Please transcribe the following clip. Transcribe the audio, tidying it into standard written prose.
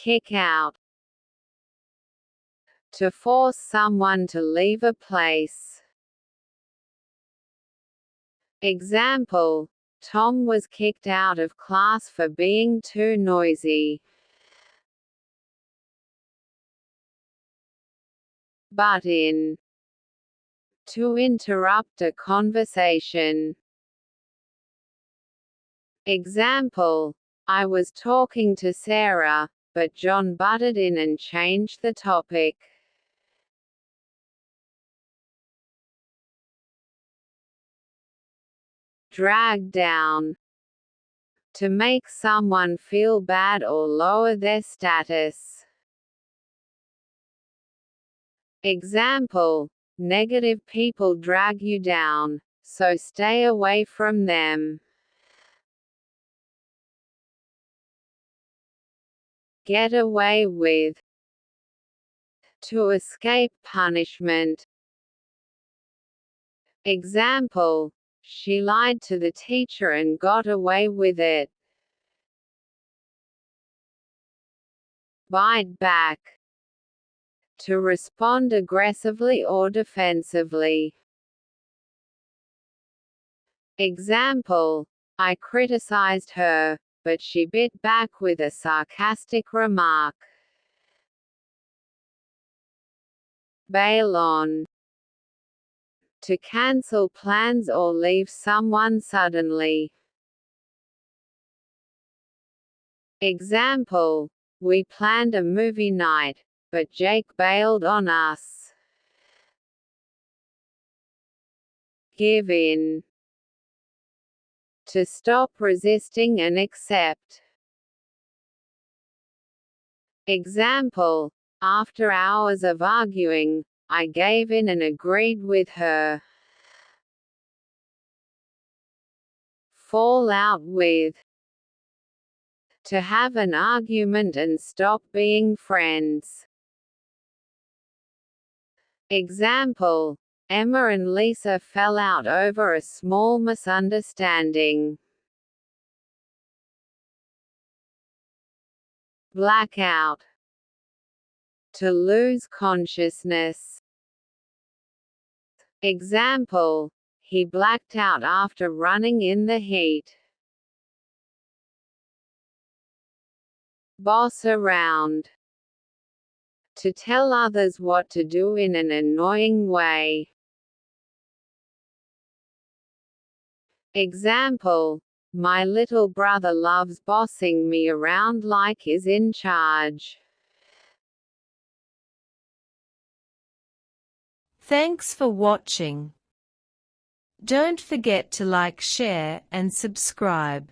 kick out. To force someone to leave a place. Example: Tom was kicked out of class for being too noisy. Butt in. To interrupt a conversation. Example: I was talking to Sarah, but John butted in and changed the topic. Drag down. To make someone feel bad or lower their status. Example: negative people drag you down, so stay away from them. Get away with. To escape punishment. Example: she lied to the teacher and got away with it. Bite back. To respond aggressively or defensively. Example: I criticized her, but she bit back with a sarcastic remark. Bail on. To cancel plans or leave someone suddenly. Example: we planned a movie night, but Jake bailed on us. Give in. To stop resisting and accept. Example: after hours of arguing, I gave in and agreed with her. Fall out with. To have an argument and stop being friends. Example: Emma and Lisa fell out over a small misunderstanding. Blackout. To lose consciousness. Example: he blacked out after running in the heat. Boss around. To tell others what to do in an annoying way. Example: my little brother loves bossing me around like he's in charge. Thanks for watching. Don't forget to like, share, and subscribe.